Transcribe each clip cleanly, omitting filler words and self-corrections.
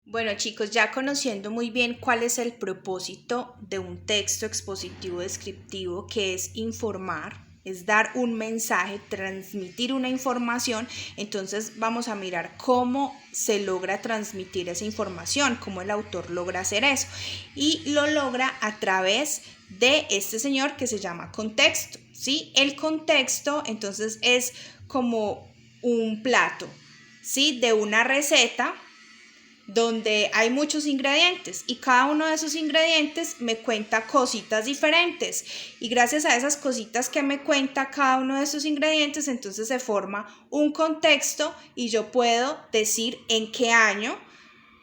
Bueno, chicos, ya conociendo muy bien cuál es el propósito de un texto expositivo descriptivo, que es informar, es dar un mensaje, transmitir una información, entonces vamos a mirar cómo se logra transmitir esa información, cómo el autor logra hacer eso. Y lo logra a través de este señor que se llama contexto, ¿sí? El contexto, entonces, es como un plato, ¿sí? De una receta donde hay muchos ingredientes y cada uno de esos ingredientes me cuenta cositas diferentes y gracias a esas cositas que me cuenta cada uno de esos ingredientes, entonces se forma un contexto y yo puedo decir en qué año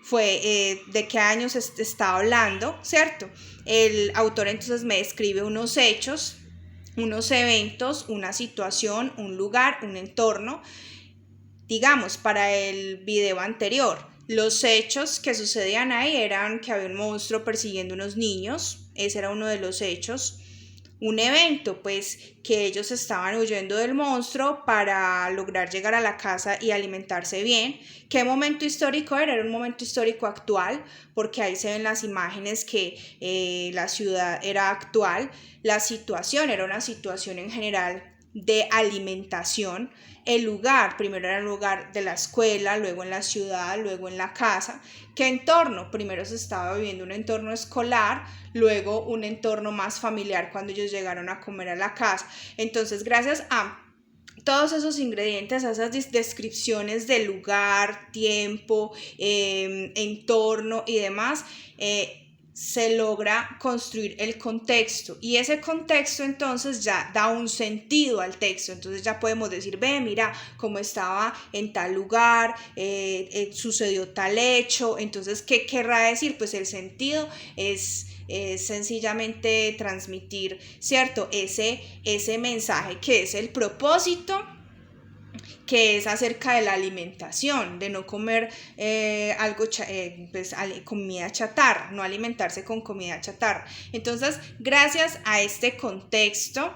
fue, de qué año se está hablando, ¿cierto? El autor entonces me describe unos hechos, unos eventos, una situación, un lugar, un entorno. Digamos, para el video anterior, los hechos que sucedían ahí eran que había un monstruo persiguiendo unos niños, ese era uno de los hechos. Un evento, pues, que ellos estaban huyendo del monstruo para lograr llegar a la casa y alimentarse bien. ¿Qué momento histórico era? Era un momento histórico actual, porque ahí se ven las imágenes que la ciudad era actual. La situación era una situación en general de alimentación. El lugar, primero era el lugar de la escuela, luego en la ciudad, luego en la casa. ¿Qué entorno? Primero se estaba viviendo un entorno escolar, luego un entorno más familiar cuando ellos llegaron a comer a la casa. Entonces, gracias a todos esos ingredientes, a esas descripciones de lugar, tiempo, entorno y demás, se logra construir el contexto y ese contexto entonces ya da un sentido al texto. Entonces ya podemos decir, ve, mira cómo estaba en tal lugar, sucedió tal hecho. Entonces, ¿qué querrá decir? Pues el sentido es sencillamente transmitir, ¿cierto? Ese mensaje que es el propósito, que es acerca de la alimentación, de no comer comida chatarra, no alimentarse con comida chatarra. Entonces, gracias a este contexto,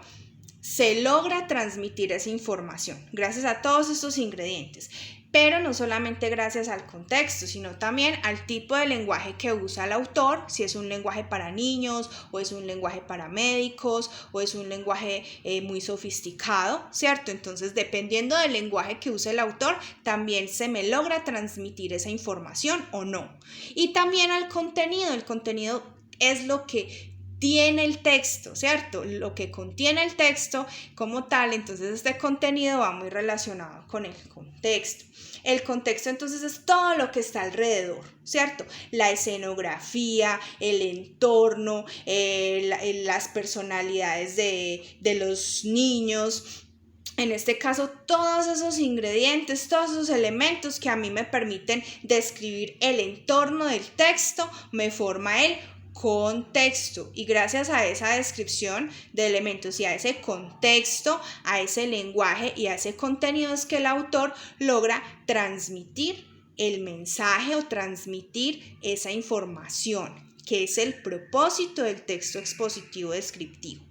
se logra transmitir esa información, gracias a todos estos ingredientes. Pero no solamente gracias al contexto, sino también al tipo de lenguaje que usa el autor, si es un lenguaje para niños, o es un lenguaje para médicos, o es un lenguaje muy sofisticado, ¿cierto? Entonces, dependiendo del lenguaje que use el autor, también se me logra transmitir esa información o no. Y también al contenido. El contenido es lo que tiene el texto, ¿cierto? Lo que contiene el texto como tal. Entonces este contenido va muy relacionado con el contexto. El contexto entonces es todo lo que está alrededor, ¿cierto? La escenografía, el entorno, las personalidades de los niños. En este caso, todos esos ingredientes, todos esos elementos que a mí me permiten describir el entorno del texto, me forma el contexto. Y gracias a esa descripción de elementos y a ese contexto, a ese lenguaje y a ese contenido es que el autor logra transmitir el mensaje o transmitir esa información, que es el propósito del texto expositivo descriptivo.